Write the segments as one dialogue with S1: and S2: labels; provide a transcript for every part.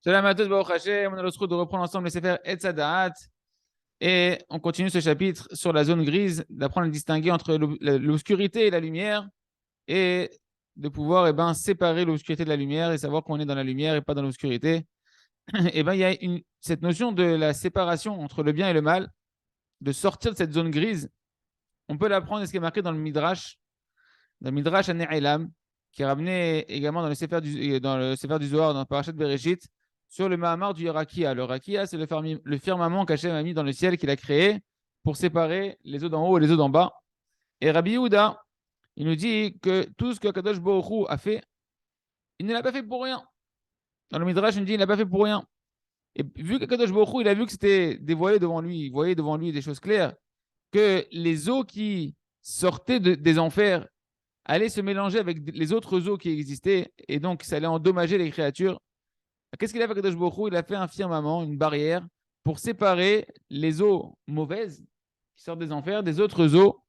S1: Shalom à tous, Baruch Hashem. On a le droit de reprendre ensemble les Sefer Etz Hadaat. Et on continue ce chapitre sur la zone grise, d'apprendre à distinguer entre l'obscurité et la lumière et de pouvoir séparer l'obscurité de la lumière et savoir qu'on est dans la lumière et pas dans l'obscurité. Et ben, il y a cette notion de la séparation entre le bien et le mal, de sortir de cette zone grise. On peut l'apprendre, ce qui est marqué dans le Midrash Ane'elam, qui est ramené également dans le Sefer du Zohar, dans le Parashat Bereshit, sur le Mahamar du Rakia. Le Rakia, c'est le firmament qu'Hachem a mis dans le ciel, qu'il a créé pour séparer les eaux d'en haut et les eaux d'en bas. Et Rabbi Yehuda, il nous dit que tout ce que Kadosh Baruch Hu a fait, il ne l'a pas fait pour rien. Dans le Midrash, il nous dit qu'il ne l'a pas fait pour rien. Et vu que Kadosh Baruch Hu, il a vu que c'était dévoilé devant lui, il voyait devant lui des choses claires, que les eaux qui sortaient des enfers allaient se mélanger avec les autres eaux qui existaient, et donc ça allait endommager les créatures. Qu'est-ce qu'il a fait, Kadosh Baruch Hu? Il a fait un firmament, une barrière, pour séparer les eaux mauvaises qui sortent des enfers des autres eaux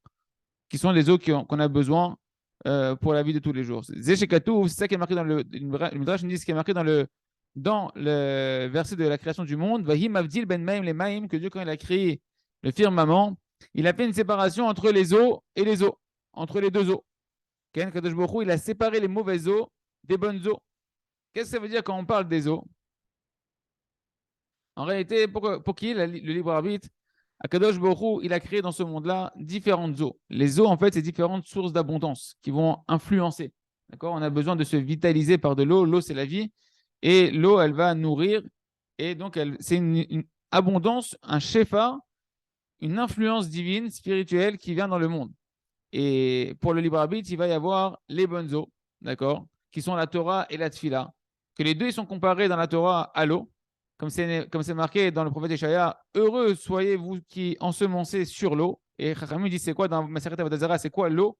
S1: qui sont les eaux qu'on a besoin pour la vie de tous les jours. Zéchekatou, c'est ça qui est marqué dans le Midrash, dit ce qui est marqué dans le verset de la création du monde. Vahim avdil ben maim les maim, que Dieu, quand il a créé le firmament, il a fait une séparation entre les eaux et les eaux, entre les deux eaux. Kadosh Baruch Hu, il a séparé les mauvaises eaux des bonnes eaux. Qu'est-ce que ça veut dire quand on parle des eaux? En réalité, pour qui le libre arbitre, Akadosh Baruch Hu, il a créé dans ce monde-là différentes eaux. Les eaux, en fait, c'est différentes sources d'abondance qui vont influencer. D'accord? On a besoin de se vitaliser par de l'eau. L'eau, c'est la vie. Et l'eau, elle va nourrir. Et donc, c'est une abondance, un shefa, une influence divine, spirituelle qui vient dans le monde. Et pour le libre arbitre, il va y avoir les bonnes eaux, d'accord, qui sont la Torah et la Tfila. Que les deux ils sont comparés dans la Torah à l'eau, comme c'est marqué dans le prophète Échaïa, heureux soyez-vous qui ensemencez sur l'eau. Et Chachamim dit c'est quoi dans Maseret Avodah Zarah, c'est quoi l'eau?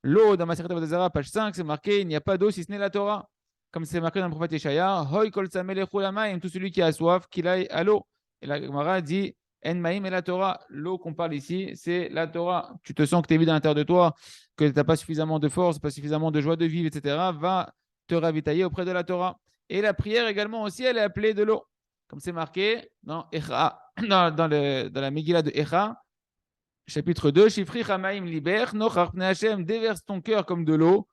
S1: L'eau dans Maseret Avodah Zarah, page 5, c'est marqué il n'y a pas d'eau si ce n'est la Torah. Comme c'est marqué dans le prophète Échaïa, Hoy kol tout celui qui a soif, qu'il aille à l'eau. Et la Gemara dit En maïm et la Torah, l'eau qu'on parle ici, c'est la Torah. Tu te sens que tu es vide à l'intérieur de toi, que tu n'as pas suffisamment de force, pas suffisamment de joie de vivre, etc. Va te ravitailler auprès de la Torah. Et la prière également aussi, elle est appelée de l'eau. Comme c'est marqué dans, Echa, dans la Megillah de Echa, chapitre 2, Shifri Chamaim Liber, Nochar Pnei Hashem, déverse ton cœur comme de l'eau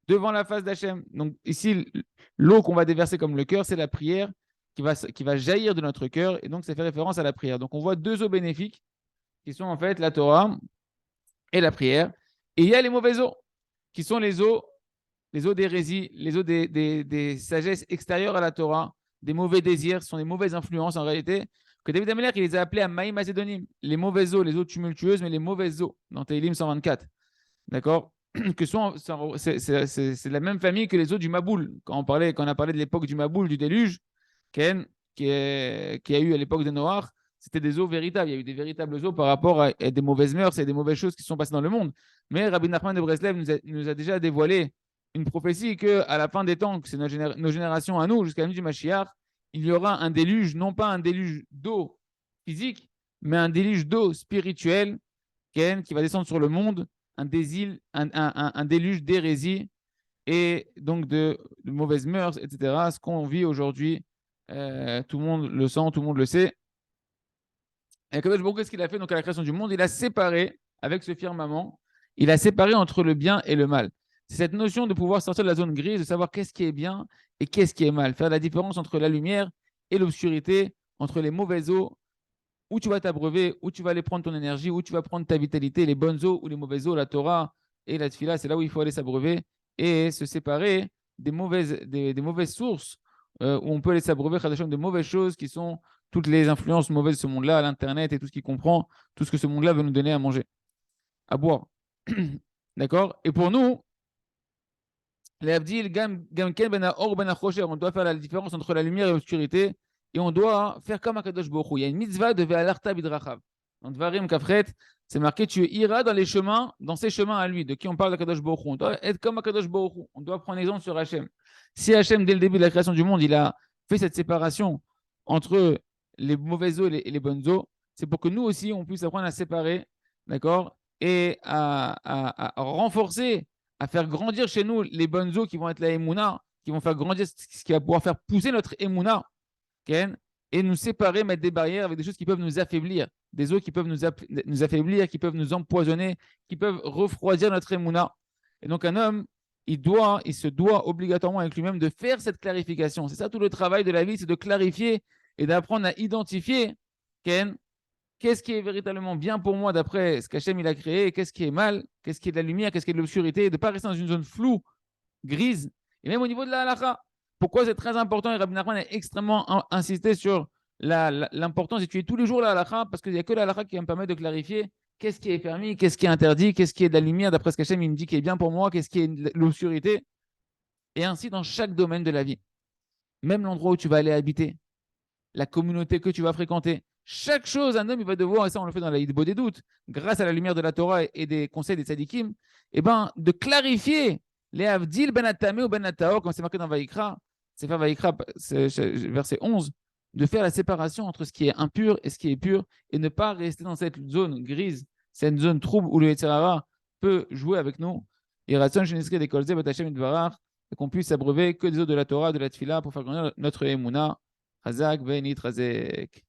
S1: devant la face d'Hachem. Donc ici, l'eau qu'on va déverser comme le cœur, c'est la prière qui va jaillir de notre cœur, et donc ça fait référence à la prière. Donc on voit deux eaux bénéfiques qui sont en fait la Torah et la prière. Et il y a les mauvaises eaux, qui sont les eaux d'hérésie, les eaux des sagesses extérieures à la Torah, des mauvais désirs, ce sont des mauvaises influences en réalité, que David Ameller, il les a appelées à Maïm Macédonim, les mauvaises eaux, les eaux tumultueuses, mais les mauvaises eaux, dans Tehillim 124. D'accord? C'est la même famille que les eaux du Maboul. Quand on a parlé de l'époque du Maboul, du déluge, Ken, qui a eu à l'époque de Noach, c'était des eaux véritables. Il y a eu des véritables eaux par rapport à des mauvaises mœurs et des mauvaises choses qui sont passées dans le monde. Mais Rabbi Nachman de Breslev nous a déjà dévoilé une prophétie qu'à la fin des temps, que c'est nos générations à nous, jusqu'à la nuit du Mashiach, il y aura un déluge, non pas un déluge d'eau physique, mais un déluge d'eau spirituelle qui va descendre sur le monde, un déluge d'hérésie et donc de mauvaises mœurs, etc. Ce qu'on vit aujourd'hui, tout le monde le sent, tout le monde le sait. Et Kadosh Baruch Hu, qu'est-ce qu'il a fait donc à la création du monde? Il a séparé, avec ce firmament, il a séparé entre le bien et le mal. C'est cette notion de pouvoir sortir de la zone grise, de savoir qu'est-ce qui est bien et qu'est-ce qui est mal. Faire la différence entre la lumière et l'obscurité, entre les mauvaises eaux, où tu vas t'abreuver, où tu vas aller prendre ton énergie, où tu vas prendre ta vitalité, les bonnes eaux ou les mauvaises eaux, la Torah et la Tfila, c'est là où il faut aller s'abreuver et se séparer des mauvaises sources où on peut aller s'abreuver de mauvaises choses qui sont toutes les influences mauvaises de ce monde-là, l'Internet et tout ce qui comprend, tout ce que ce monde-là veut nous donner à manger, à boire. D'accord? Et pour nous, on doit faire la différence entre la lumière et l'obscurité et on doit faire comme Akadosh Baruch Hu. Il y a une mitzvah de Ve'alarta bidrachav. Dans Dvarim Kafret, c'est marqué tu iras dans les chemins, dans ses chemins à lui. De qui on parle d'Akadosh Baruch Hu? On doit être comme Akadosh Baruch Hu. On doit prendre exemple sur Hachem. Si Hachem, dès le début de la création du monde, il a fait cette séparation entre les mauvaises eaux et les bonnes eaux, c'est pour que nous aussi, on puisse apprendre à séparer, d'accord, et à renforcer, à faire grandir chez nous les bonnes eaux qui vont être la Emouna, qui vont faire grandir ce qui va pouvoir faire pousser notre Emouna. Ken, et nous séparer, mettre des barrières avec des choses qui peuvent nous affaiblir, des eaux qui peuvent nous affaiblir, qui peuvent nous empoisonner, qui peuvent refroidir notre émouna. Et donc un homme, il se doit obligatoirement avec lui-même de faire cette clarification. C'est ça tout le travail de la vie, c'est de clarifier et d'apprendre à identifier, Ken, qu'est-ce qui est véritablement bien pour moi d'après ce qu'Hachem il a créé, qu'est-ce qui est mal, qu'est-ce qui est de la lumière, qu'est-ce qui est de l'obscurité, de ne pas rester dans une zone floue, grise, et même au niveau de la halakha. Pourquoi c'est très important, et Rabbi Nachman a extrêmement insisté sur l'importance d'étudier tous les jours la halakha, parce qu'il n'y a que la halakha qui va me permettre de clarifier qu'est-ce qui est permis, qu'est-ce qui est interdit, qu'est-ce qui est de la lumière, d'après ce qu'Hachem il me dit qui est bien pour moi, qu'est-ce qui est de l'obscurité, et ainsi dans chaque domaine de la vie. Même l'endroit où tu vas aller habiter, la communauté que tu vas fréquenter. Chaque chose, un homme, il va devoir, et ça on le fait dans la Hidbo des doutes, grâce à la lumière de la Torah et des conseils des tzadikim, eh ben, de clarifier les Avdil ben Atame ou ben Ataor, comme c'est marqué dans Vaïkra, c'est faire Vaïkra, verset 11, de faire la séparation entre ce qui est impur et ce qui est pur, et ne pas rester dans cette zone grise, cette zone trouble où le Yetzirara peut jouer avec nous. Et Ratson, je n'espère des Kolze, Batachem et qu'on puisse s'abreuver que des eaux de la Torah, de la Tfila, pour faire grandir notre Emouna. Hazak, Benit, Razek.